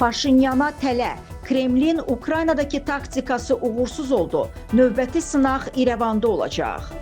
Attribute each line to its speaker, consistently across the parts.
Speaker 1: Paşinyana tələ. Kremlin Ukraynadakı taktikası uğursuz oldu. Növbəti sınaq İrəvanda olacaq.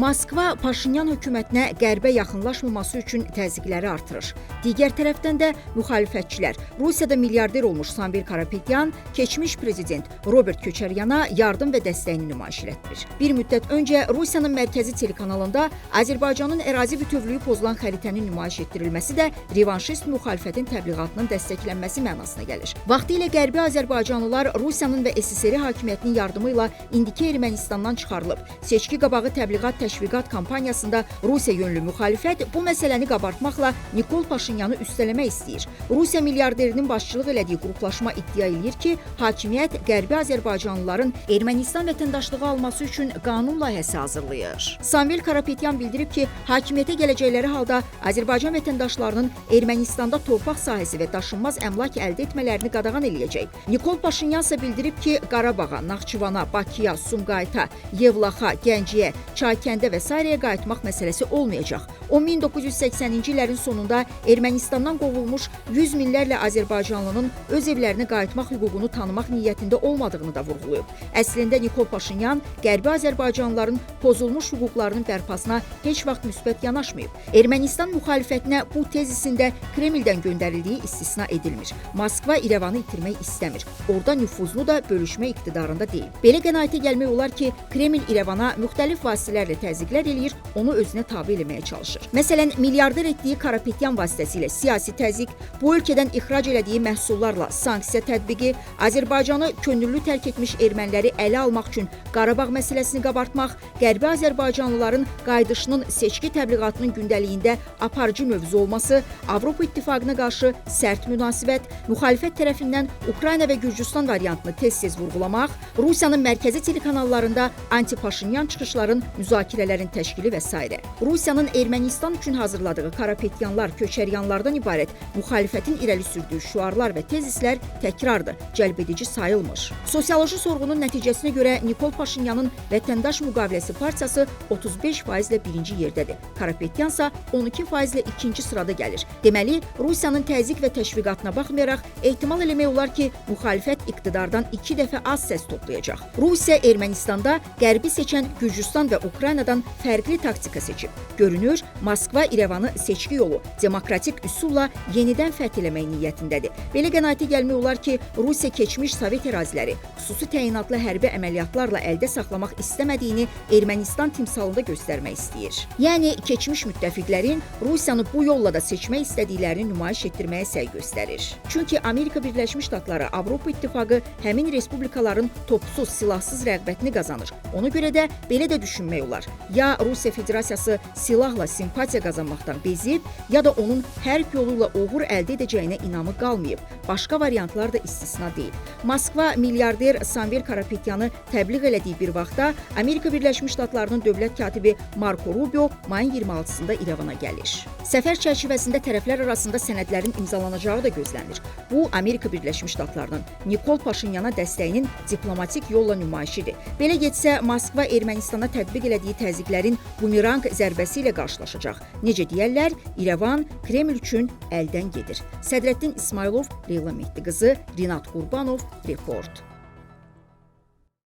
Speaker 2: Moskva Paşinyan hökumətinə qərbə yaxınlaşmaması üçün təzyiqləri artırır. Digər tərəfdən də müxalifətçilər Rusiyada milyarder olmuş Samvel Karapetyan keçmiş prezident Robert Köçəryana yardım və dəstəyini nümayiş etdirir. Bir müddət öncə Rusiyanın mərkəzi telekanalında Azərbaycanın ərazi bütövlüyü pozulan xəritənin nümayiş etdirilməsi də revanşist müxalifətin təbliğatının dəstəklənməsi mənasına gəlir. Vaxtilə qərbi Azərbaycanlılar Rusiyanın və SSR hakimiyyətinin yardımı ilə indiki Ermənistandan çıxarılıb. Seçki qabağı təbliğat təşviqat kampaniyasında Rusiya yönlü müxalifət bu məsələni qabartmaqla Nikol Paşinyanı üstələmək istəyir. Rusiya milyarderinin başçılıq elədiyi qruplaşma iddia edir ki, hakimiyyət qərbi Azərbaycanlıların Ermənistan vətəndaşlığı alması üçün qanun layihəsi hazırlayır. Samvel Karapetyan bildirib ki, hakimiyyətə gələcəkləri halda Azərbaycan vətəndaşlarının Ermənistanda torpaq sahəsi və daşınmaz əmlak əldə etmələrini qadağan eləyəcək. Nikol Paşinyan isə bildirib ki, Qarabağa, Naxçıvana, Bakıya, Sumqayıta, Yevlaxa, Gəncəyə, Çaykəndə və sairəyə qayıtmaq məsələsi olmayacaq. O 1980-ci illərin sonunda Ermənistandan qovulmuş 100 minlərlə Azərbaycanlının öz evlərinə qayıtmaq hüququnu tanımaq niyyətində olmadığını da vurğulayıb. Əslində Nikol Paşinyan qərbi Azərbaycanlıların pozulmuş hüquqlarının bərpasına heç vaxt müsbət yanaşmayıb. Ermənistan müxalifətinə bu tezisində Kremldən göndərildiyi istisna edilmir. Moskva İrəvanı itirmək istəmir. Orada nüfuzunu da bölüşmə iqtidarında deyil. Belə qənaətə gəlmək olar ki, Kreml İrəvana müxtəlif vasitələrlə təzyiqlər eləyir, onu özünə tabe eləməyə çalışır. Məsələn, milyarder etdiyi Karapetyan vasitəsilə siyasi təzyiq, bu ölkədən ixrac elədiyi məhsullarla sanksiya tətbiqi, Azərbaycanı könüllü tərk etmiş erməniləri ələ almaq üçün Qarabağ məsələsini qabartmaq, qərbi Azərbaycanlıların qayıdışının seçki təbliğatının gündəliyində aparıcı mövzu olması, Avropa İttifaqına qarşı sərt münasibət, müxalifət tərəfindən Ukrayna və Gürcüstan variantını tez-tez vurğulamaq, Rusiyanın mərkəzi telekanallarında anti-Paşinyan çıxışların müzakirələrin təşkili və s. Rusiyanın Ermənistan üçün hazırladığı Karapetyanlar, Köçəryanlardan ibarət müxalifətin irəli sürdüyü şüarlar və tezislər təkrardır, cəlbedici sayılmır. Sosioloji sorğunun nəticəsinə görə Nikol Paşinyanın Vətəndaş Müqaviləsi Partiyası 35%-lə birinci yerdədir. Karapetyan isə 12%-lə ikinci sırada gəlir. Deməli, Rusiyanın təzyiq və təşviqatına baxmayaraq, ehtimal eləmək olar ki, müxalifət iqtidardan 2 dəfə az səs toplayacaq. Rusiya Ermənistanda qərbi seçən Gürcüstan və Ukraynadan fərqli taktika seçib. Görünür, Moskva İrəvanı seçki yolu, demokratik üsulla yenidən fəth eləmək niyyətindədir. Belə qənaətə gəlmək olar ki, Rusiya keçmiş Sovet əraziləri xüsusi təyinatlı hərbi əməliyyatlarla əldə saxlamaq istəmədiyini Ermənistan timsalında göstərmək istəyir. Yəni, keçmiş müttəfiqlərin Rusiyanı bu yolla da seçmək istədiklərini nümayiş etdirməyə səy göstərir. Çünki Amerika Birləşmiş Ştatları, Avropa İttifaqı həmin respublikaların topsuz, silahsız rəğbətini qazanır. Ona görə də belə də düşünmək olar. Ya Rusiya Federasiyası silahla simpatiya qazanmaqdan bezib, ya da onun hərb yolu ilə uğur əldə edəcəyinə inamı qalmayıb. Başqa variantlar da istisna deyil. Moskva milyarder Samvel Karapetyanı təbliğ elədiyi bir vaxtda Amerika Birləşmiş Ştatlarının dövlət katibi Marco Rubio mayın 26-sında İrəvana gəlir. Səfər çərçivəsində tərəflər arasında sənədlərin imzalanacağı da gözlənilir. Bu, Amerika Birləşmiş Ştatlarının Nikol Paşinyana dəstəyinin diplomatik yolla nümayişidir. Belə getsə, Moskva Ermənistana tətbiq elədiyi təzyiqlərin bumerang zərbəsi ilə qarşılaşacaq. Necə deyərlər, İrəvan Kreml üçün əldən gedir. Sədrəddin İsmailov, Leyla Mehdi qızı, Rinat Qurbanov, Report.